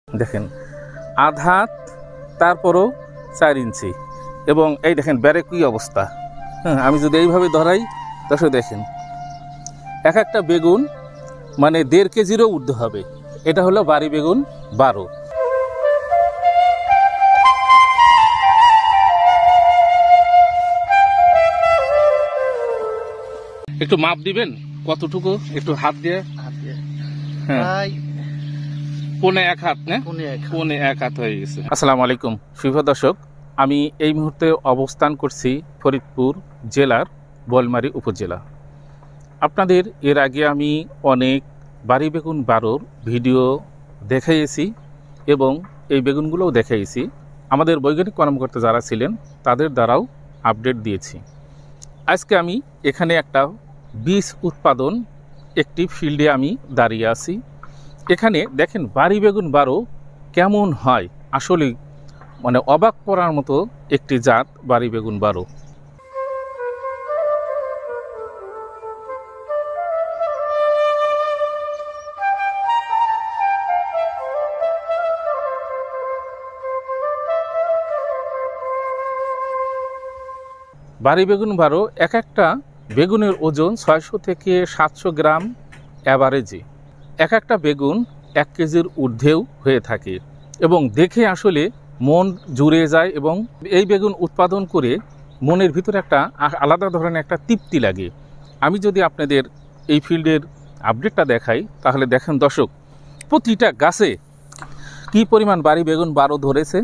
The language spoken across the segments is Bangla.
দেখেন আধা তারপরও 4 ইঞ্চি এবং এই দেখেন ব্যারে কি অবস্থা। হ্যাঁ, আমি যদি এইভাবে ধরাই দর্শক দেখেন এক একটা বেগুন মানে 1.5 কেজিরও ঊর্ধ্ব হবে। এটা হলো বাড়ি বেগুন 12। একটু মাপ দিবেন কতটুকু, একটু হাত দিয়ে। হ্যাঁ, পৌনে 1 হাত না, পৌনে 1 হাত হয়ে গেছে। আসসালামু আলাইকুম শুভ দর্শক, আমি এই মুহূর্তে অবস্থান করছি ফরিদপুর জেলার বোয়ালমারী উপজেলা। আপনাদের এর আগে আমি অনেক বাড়ি বেগুন 12 ভিডিও দেখাইছি এবং এই বেগুনগুলোও দেখাইছি। আমাদের বৈজ্ঞানিক কর্মকর্তা যারা ছিলেন তাদের দ্বারাও আপডেট দিয়েছি। আজকে আমি এখানে একটা বীজ উৎপাদন একটি ফিল্ডে আমি দাঁড়িয়ে আছি। এখানে দেখেন বাড়ি বেগুন 12 কেমন হয়, আসলে মানে অবাক করার মতো একটি জাত বাড়ি বেগুন 12। বাড়ি বেগুন 12 এক একটা বেগুনের ওজন 600 থেকে 700 গ্রাম অ্যাভারেজে। এক একটা বেগুন 1 কেজির ঊর্ধ্বেও হয়ে থাকে এবং দেখে আসলে মন জুড়ে যায় এবং এই বেগুন উৎপাদন করে মনের ভিতরে একটা আলাদা ধরনের একটা তৃপ্তি লাগে। আমি যদি আপনাদের এই ফিল্ডের আপডেটটা দেখাই তাহলে দেখেন দর্শক প্রতিটা গাছে কি পরিমাণ বাড়ি বেগুন 12 ধরেছে।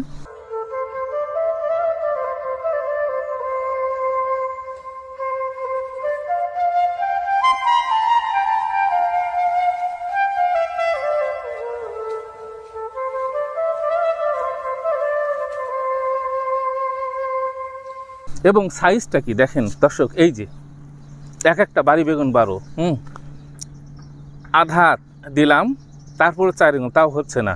এবং সাইজটা কি দেখেন দর্শক, এই যে এক একটা বাড়ি বেগুন 12, আধা দিলাম তারপরে 4 ইঞ্চি, তাও হচ্ছে না।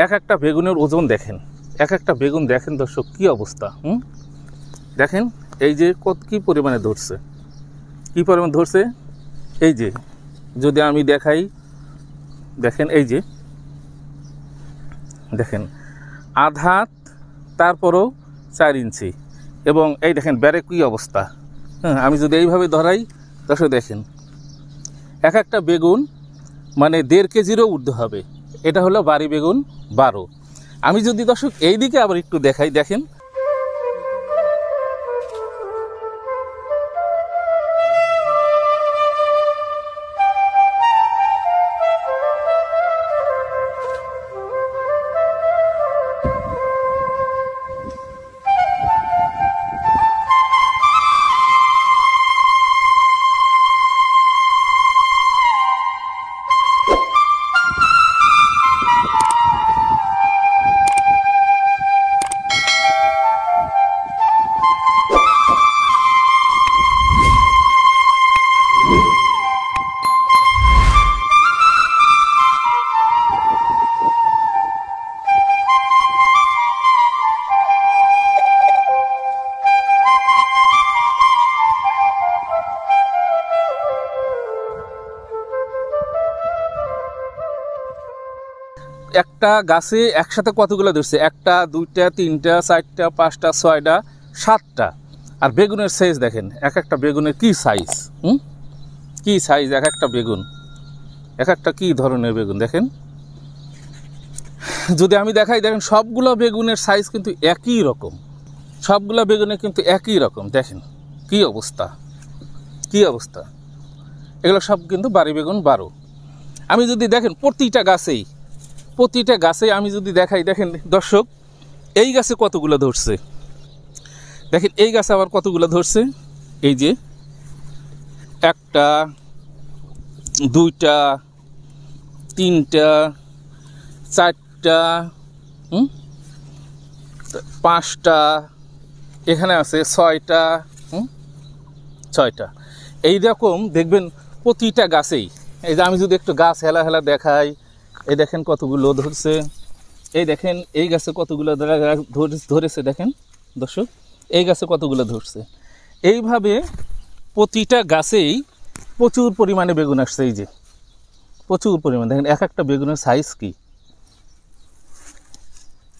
এক একটা বেগুনের ওজন দেখেন, এক একটা বেগুন দেখেন দর্শক কি অবস্থা। দেখেন এই যে কি পরিমাণে ধরছে, কি পরিমাণ ধরছে। এই যে যদি আমি দেখাই দেখেন, এই যে দেখেন আধা তারপরও 4 ইঞ্চি এবং এই দেখেন ব্যারে কি অবস্থা। হ্যাঁ, আমি যদি এইভাবে ধরাই দর্শক দেখেন এক একটা বেগুন মানে 1.5 কেজিরও ঊর্ধ্ব হবে। এটা হলো বাড়ি বেগুন 12। আমি যদি দর্শক এই দিকে আবার একটু দেখাই দেখেন, একটা গাছে একসাথে কতগুলো ধরছে, 1, 2, 3, 4, 5, 6, 7টা। আর বেগুনের সাইজ দেখেন, এক একটা বেগুনের কি সাইজ, কি সাইজ এক একটা বেগুন, এক একটা কি ধরনের বেগুন দেখেন। যদি আমি দেখাই দেখেন সবগুলো বেগুনের সাইজ কিন্তু একই রকম, সবগুলো বেগুনের কিন্তু একই রকম। দেখেন কি অবস্থা, কি অবস্থা। এগুলো সব কিন্তু বাড়ি বেগুন 12। আমি যদি দেখেন প্রতিটা গাছেই আমি যদি দেখাই দেখেন দর্শক এই গাছে কতগুলো ধরছে, দেখেন এই গাছে আবার কতগুলো ধরছে। এই যে 1টা 2টা 3টা 4টা 5টা, এখানে আছে 6টা 6টা। এইরকম দেখবেন প্রতিটা গাছেই। এই যে আমি যদি একটু গাছ হেলা হেলা দেখাই, এই দেখেন কতগুলো ধরছে। এই দেখেন এই গাছে কতগুলো ধরেছে দেখেন দর্শক, এই গাছে কতগুলো ধরছে। এইভাবে প্রতিটা গাছেই প্রচুর পরিমাণে বেগুন আসছে। এই যে প্রচুর পরিমাণ দেখেন এক একটা বেগুনের সাইজ কি,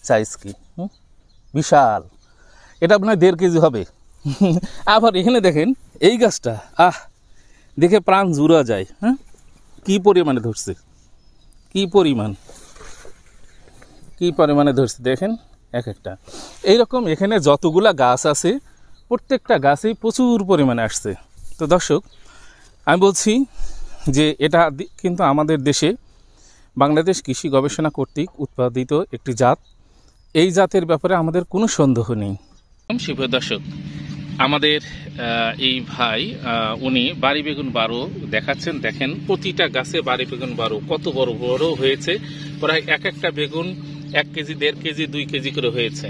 সাইজ কি, বিশাল। এটা আপনার 1.5 কেজি হবে। আবার এখানে দেখেন এই গাছটা, দেখে প্রাণ জুড়া যায়। হ্যাঁ, কি পরিমাণে ধরছে, কি পরিমাণে ধরছে দেখেন এক একটা। এইরকম এখানে যতগুলা গাছ আছে প্রত্যেকটা গাছেই প্রচুর পরিমাণে আসছে। তো দর্শক, আমি বলছি যে এটা কিন্তু আমাদের দেশে বাংলাদেশ কৃষি গবেষণা কর্তৃক উৎপাদিত একটি জাত। এই জাতের ব্যাপারে আমাদের কোনো সন্দেহ নেই। সুপ্রিয় দর্শক, আমাদের এই ভাই উনি বাড়ি বেগুন 12 দেখাচ্ছেন। দেখেন প্রতিটা গাছে বাড়ি বেগুন 12 কত বড় বড় হয়েছে। প্রায় এক একটা বেগুন 1 কেজি, 1.5 কেজি, 2 কেজি করে হয়েছে।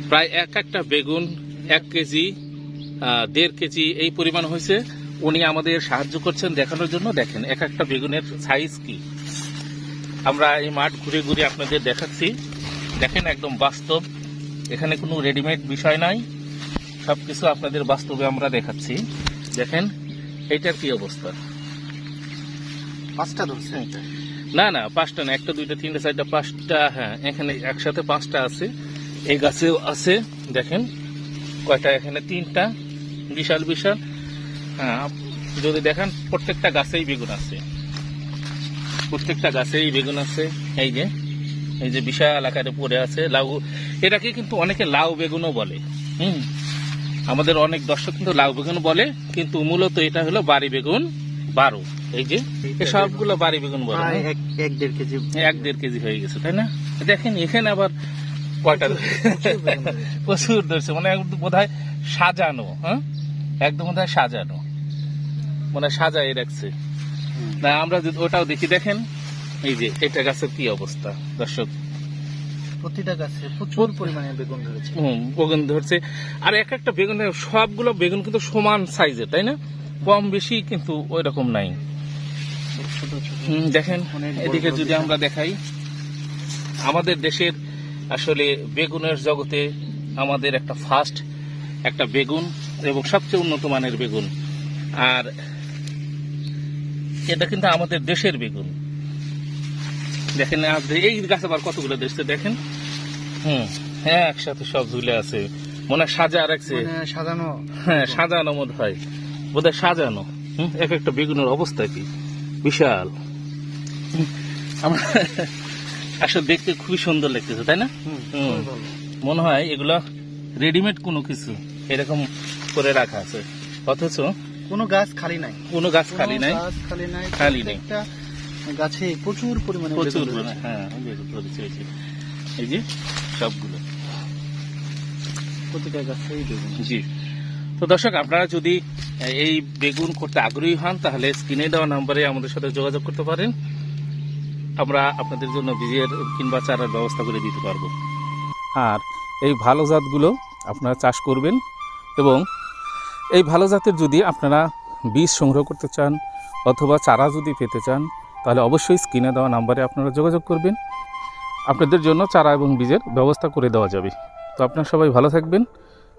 প্রায় এক একটা বেগুন 1 কেজি, 1.5 কেজি এই পরিমাণ হয়েছে। উনি আমাদের সাহায্য করছেন দেখানোর জন্য। দেখেন এক একটা বেগুনের সাইজ কি। আমরা এই মাঠ ঘুরে ঘুরে আপনাদের দেখাচ্ছি। দেখেন একদম বাস্তব, এখানে কোনো রেডিমেড বিষয় নাই, সবকিছু আপনাদের বাস্তবে আমরা দেখাচ্ছি। দেখেন এইটার কি অবস্থা। 5টা ধরছে? না, 5টা না, 1টা 2টা 3টা 4টা 5টা। হ্যাঁ, এখানে একসাথে 5টা আছে। এই গাছেও আছে। দেখেন কয়টা, এখানে 3টা, বিশাল বিশাল। হ্যাঁ, যদি দেখেন প্রত্যেকটা গাছেই বেগুন আছে, প্রত্যেকটা গাছেই বেগুন আছে। এই যে বিশাল আকারে পড়ে আছে লাউ। এটাকে কিন্তু অনেকে লাউ বেগুনও বলে। আমাদের অনেক দর্শক কিন্তু লাউ বেগুন বলে, কিন্তু মূলত এটা হলো বাড়ি বেগুন 12। এই যে সবগুলো বাড়ি বেগুন বলে। 1.5 কেজি, 1.5 কেজি হয়ে গেছে, তাই না? দেখেন এখানে আবার কয়টা প্রচুর ধরছে, মানে বোধহয় সাজানো। হ্যাঁ, একদম বোধহয় সাজানো, মানে সাজাই রাখছে। না, আমরা যদি ওটাও দেখি, দেখেন এই যে এটা গাছের কি অবস্থা দর্শক। প্রতিটা গাছে প্রচুর পরিমাণে বেগুন ধরেছে। বেগুন ধরছে। আর এক একটা বেগুন, সবগুলো বেগুন কিন্তু সমান সাইজের, তাই না? কম বেশি কিন্তু ওই রকম নাই। দেখেন এদিকে যদি আমরা দেখাই, আমাদের দেশের আসলে বেগুনের জগতে আমাদের একটা ফার্স্ট একটা বেগুন এবং সবচেয়ে উন্নত মানের বেগুন। আর এটা কিন্তু আমাদের দেশের বেগুন। দেখেন এই গাছ আবার কতগুলো দেখছে, দেখেন। হ্যাঁ, একসাথে সব ঝুলে আছে, মনে হয় সাজা রাখছে, সাজানো। হ্যাঁ, সাজানো মনে হয়, বোধহয় সাজানো। এক একটা বেগুনের অবস্থা কি বিশাল। আমরা আসলে দেখতে খুবই সুন্দর লাগতেছে, তাই না? মনে হয় এগুলা রেডিমেড কোনো কিছু এরকম করে রাখা আছে, অথচ কোনো গাছ খালি নাই, কোনো গাছ খালি নাই, খালি নেই। গাছে প্রচুর পরিমাণে, হ্যাঁ, এই যে সবগুলো প্রতিটা গাছেই বেগুন। জি। তো দর্শক, আপনারা যদি এই বেগুন করতে আগ্রহী হন তাহলে স্ক্রিনে দেওয়া নাম্বারে আমাদের সাথে যোগাযোগ করতে পারেন। আমরা আপনাদের জন্য বীজের কিংবা চারার ব্যবস্থা করে দিতে পারবো। আর এই ভালো জাতগুলো আপনারা চাষ করবেন, এবং এই ভালো জাতের যদি আপনারা বীজ সংগ্রহ করতে চান অথবা চারা যদি পেতে চান তাহলে অবশ্যই স্ক্রিনে দেওয়া নাম্বারে আপনারা যোগাযোগ করবেন। আপনাদের জন্য চারা এবং বীজের ব্যবস্থা করে দেওয়া যাবে। তো আপনারা সবাই ভালো থাকবেন,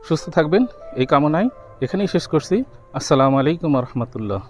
সুস্থ থাকবেন, এই কামনায় এখানেই শেষ করছি। আসসালামু আলাইকুম ওয়া রাহমাতুল্লাহ।